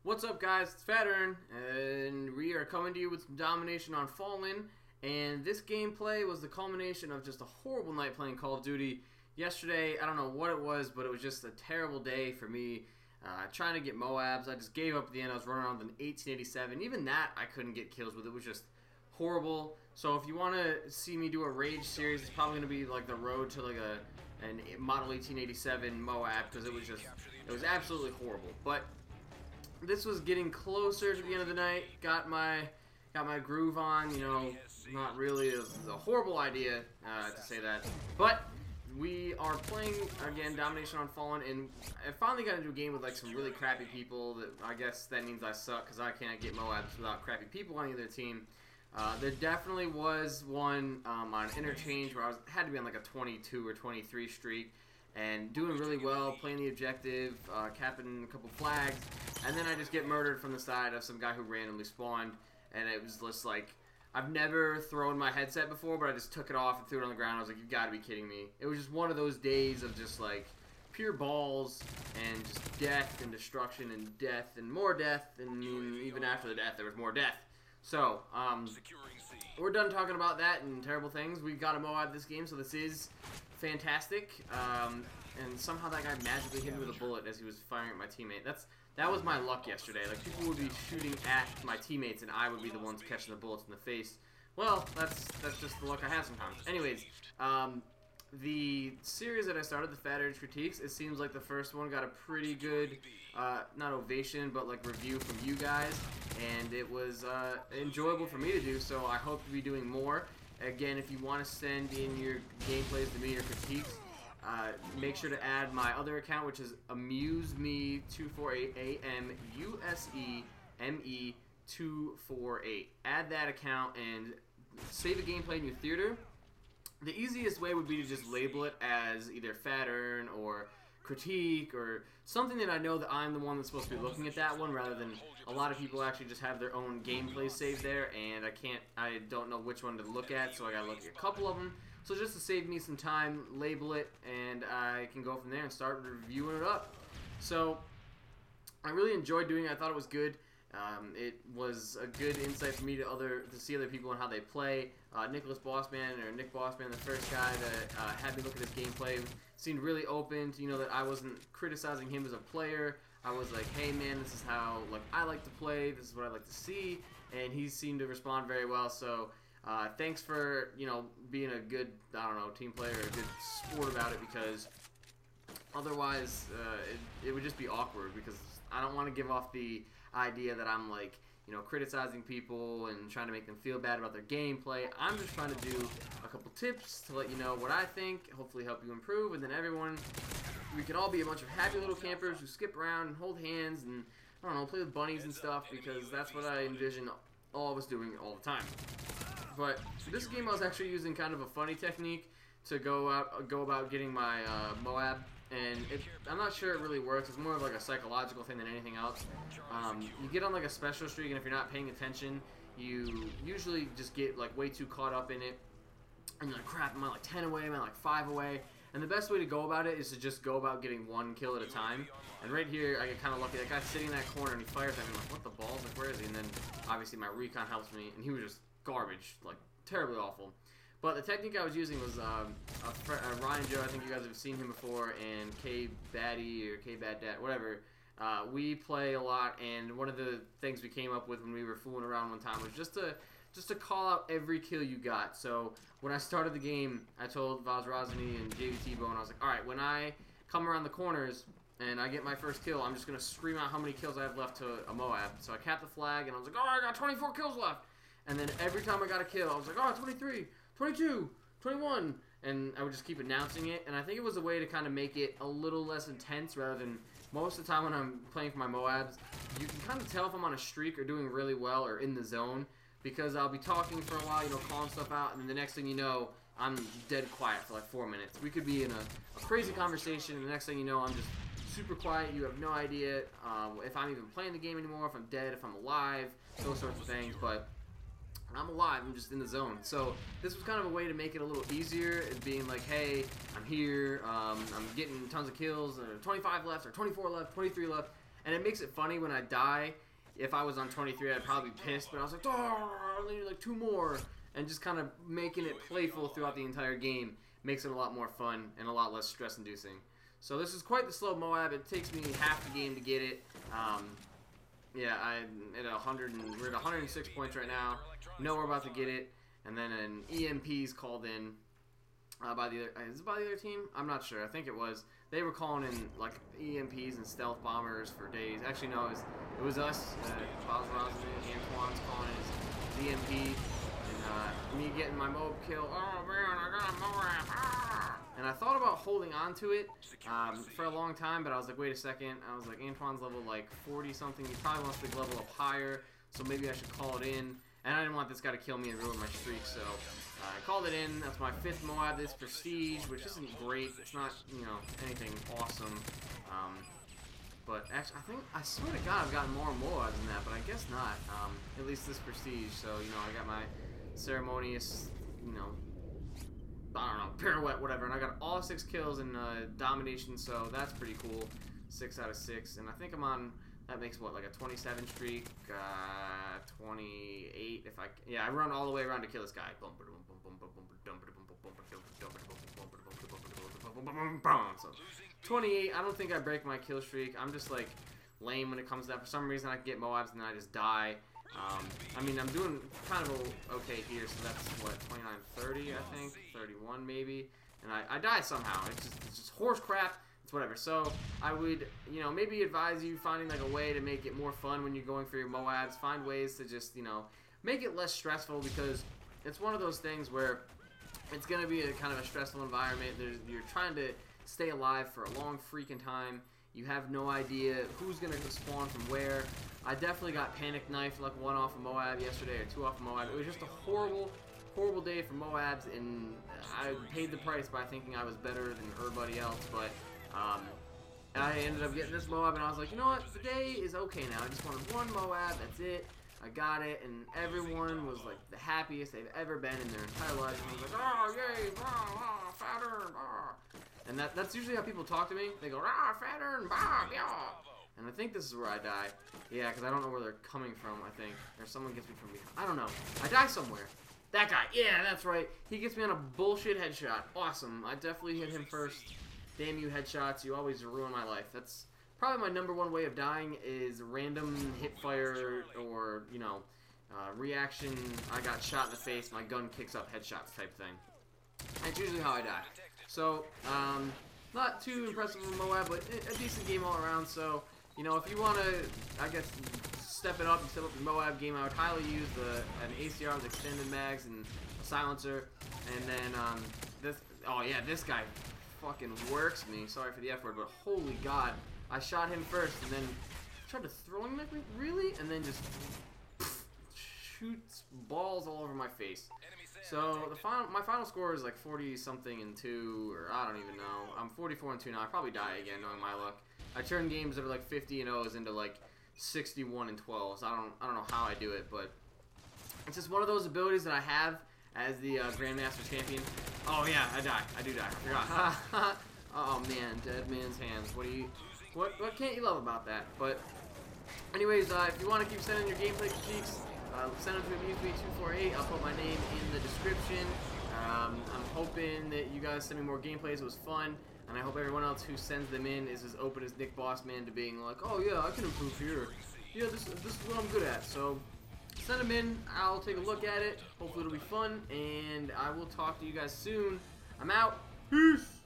What's up, guys? It's Phatern, and we are coming to you with some Domination on Fallen. And this gameplay was the culmination of just a horrible night playing Call of Duty. Yesterday, I don't know what it was, but it was just a terrible day for me. Trying to get MOABs, I just gave up at the end. I was running around with an 1887. Even that, I couldn't get kills with. It was just horrible. So if you want to see me do a Rage series, it's probably going to be like the road to like a model 1887 MOAB, because it was absolutely horrible. But this was getting closer to the end of the night. Got my groove on. You know, not really. It was a horrible idea to say that, but we are playing again Domination on Fallen, and I finally got into a game with like some really crappy people. That I guess that means I suck because I can't get MOABs without crappy people on either team. There definitely was one on Interchange where I had to be on like a 22 or 23 streak and doing really well, playing the objective, capping a couple flags, and then I just get murdered from the side of some guy who randomly spawned, and it was just like, I've never thrown my headset before, but I just took it off and threw it on the ground. I was like, you've got to be kidding me. It was just one of those days of just like pure balls and just death and destruction and death and more death, and even after the death there was more death. So, we're done talking about that and terrible things. We got a MOAB this game, so this is fantastic. And somehow that guy magically hit me with a bullet as he was firing at my teammate. That was my luck yesterday. Like, people would be shooting at my teammates and I would be the ones catching the bullets in the face. Well, that's just the luck I have sometimes. Anyways, the series that I started, the Phatern Critiques, it seems like the first one got a pretty good, not ovation, but like review from you guys, and it was enjoyable for me to do, so I hope to be doing more. Again, if you want to send in your gameplays to me or critiques, make sure to add my other account, which is AmuseMe248, AMUSEME248. Add that account and save a gameplay in your theater. The easiest way would be to just label it as either Phatern or critique or something that I know that I'm the one that's supposed to be looking at that one, rather than a lot of people actually just have their own gameplay saved there, and I don't know which one to look at, so I gotta look at a couple of them. So just to save me some time, label it, and I can go from there and start reviewing it up. So I really enjoyed doing it. I thought it was good. It was a good insight for me to see other people and how they play. Nick Bossman, the first guy that had me look at his gameplay, seemed really open to, that I wasn't criticizing him as a player. I was like, hey man, this is how I like to play, this is what I like to see, and he seemed to respond very well. So thanks for being a good, team player, or a good sport about it, because otherwise it would just be awkward, because I don't want to give off the idea that I'm criticizing people and trying to make them feel bad about their gameplay. I'm just trying to do a couple tips to let you know what I think, hopefully help you improve, and then we can all be a bunch of happy little campers who skip around and hold hands and, play with bunnies and stuff, because that's what I envision all of us doing all the time. But this game I was actually using kind of a funny technique to go about getting my MOAB, and I'm not sure it really works. It's more of like a psychological thing than anything else. You get on like a special streak, and if you're not paying attention, you usually just get way too caught up in it, and you're like, crap, am I 10 away, am I 5 away? And the best way to go about it is to just go about getting one kill at a time. And right here, I get kind of lucky. That guy's sitting in that corner, and he fires at me. I'm like, what the balls? Where is he? And then obviously my recon helps me, and he was just garbage, terribly awful. But the technique I was using was Ryan Joe, I think you guys have seen him before, and K-Baddie or K-Bad-Dat, whatever. We play a lot, and one of the things we came up with when we were fooling around one time was just to call out every kill you got. So when I started the game, I told Vaz Rosny and JVT Bone, I was like, alright, when I come around the corners and I get my first kill, I'm just going to scream out how many kills I have left to a MOAB. So I capped the flag, and I was like, oh, I got 24 kills left. And then every time I got a kill, I was like, oh, 23, 22, 21, and I would just keep announcing it. And I think it was a way to kind of make it a little less intense, rather than most of the time when I'm playing for my MOABs, you can kind of tell if I'm on a streak or doing really well or in the zone, because I'll be talking for a while, calling stuff out, and then the next thing you know, I'm dead quiet for 4 minutes. We could be in a crazy conversation, and the next thing you know, I'm just super quiet. You have no idea if I'm even playing the game anymore, if I'm dead, if I'm alive, those sorts of things. But I'm alive, I'm just in the zone. So this was kind of a way to make it a little easier, as being like, hey, I'm here, I'm getting tons of kills, 25 left, or 24 left, 23 left, And it makes it funny when I die. If I was on 23, I'd probably be pissed, but I was like, oh, I need like 2 more. And just kind of making it playful throughout the entire game makes it a lot more fun and a lot less stress-inducing. So this is quite the slow MOAB. It takes me half the game to get it. Yeah, I'm at 100 and we're at 106 points right now. Know we're about to get it. And then an EMP's called in by the other. Is it by the other team? I'm not sure. I think it was. They were calling in like EMPs and stealth bombers for days. Actually, no, it was us. Antoine's calling his EMP. And me getting my M.O.A.B kill. Oh man, I got a M.O.A.B. And I thought about holding on to it for a long time, but I was like, wait a second. I was like, Antoine's level like 40 something. He probably wants to level up higher, so maybe I should call it in. And I didn't want this guy to kill me and ruin my streak, so I called it in. That's my 5th M.O.A.B. This Prestige, which isn't great. It's not, you know, anything awesome. But actually, I swear to God, I've gotten more M.O.A.Bs than that, but I guess not. At least this Prestige. So, you know, I got my ceremonious, you know, I don't know, pirouette, whatever. And I got all 6 kills in Domination, so that's pretty cool. 6 out of 6. And I think I'm on, that makes what, like a 27 streak? 28 if I, yeah, I run all the way around to kill this guy. So 28, I don't think I break my kill streak. I'm just like lame when it comes to that. For some reason I can get M.O.A.Bs and then I just die. I mean, I'm doing kind of okay here, so that's what, 29, 30, I think, 31 maybe, and I die somehow. It's just horse crap. It's whatever. So I would, you know, maybe advise you finding like a way to make it more fun when you're going for your M.O.A.Bs. Find ways to just, you know, make it less stressful, because it's one of those things where it's gonna be a kind of a stressful environment. You're trying to stay alive for a long freaking time. You have no idea who's gonna spawn from where. I definitely got panic knifed like 1 off of M.O.A.B yesterday, or 2 off of M.O.A.B. It was just a horrible, horrible day for M.O.A.Bs, and I paid the price by thinking I was better than everybody else. But I ended up getting this M.O.A.B, and I was like, you know what? The day is okay now. I just wanted 1 M.O.A.B. That's it. I got it, and everyone was like the happiest they've ever been in their entire life. And I was like, oh, yay, Phatern, and that's usually how people talk to me. They go, Phatern, yeah. And I think this is where I die. Yeah, because I don't know where they're coming from, I think. Or someone gets me from behind. I don't know. I die somewhere. That guy. Yeah, that's right. He gets me on a bullshit headshot. Awesome. I definitely hit him first. Damn you, headshots. You always ruin my life. That's probably my #1 way of dying, is random hip fire or, you know, reaction. I got shot in the face. My gun kicks up headshots type thing. That's usually how I die. So, not too impressive with M.O.A.B, but a decent game all around. So, you know, if you want to, I guess, step it up and step up your M.O.A.B game, I would highly use an ACR with extended mags and a silencer. And then, this guy fucking works me. Sorry for the F word, but holy God. I shot him first and then tried to throw him at me, really? And then just shoots balls all over my face. So my final score is like 40-something and 2, or I don't even know. I'm 44 and 2 now. I probably die again, knowing my luck. I turn games that are like 50 and 0s into like 61 and 12. So I don't know how I do it, but it's just one of those abilities that I have as the Grandmaster Champion. Oh yeah, I die. I do die. I forgot. Oh man, dead man's hands. What can't you love about that? But anyways, if you want to keep sending your gameplay critiques, send them to MoAB248. I'll put my name in the description. I'm hoping that you guys send me more gameplays. It was fun, and I hope everyone else who sends them in is as open as Nick Bossman to being like, oh yeah, I can improve here. Yeah, this is what I'm good at. So send them in. I'll take a look at it. Hopefully it'll be fun, and I will talk to you guys soon. I'm out. Peace.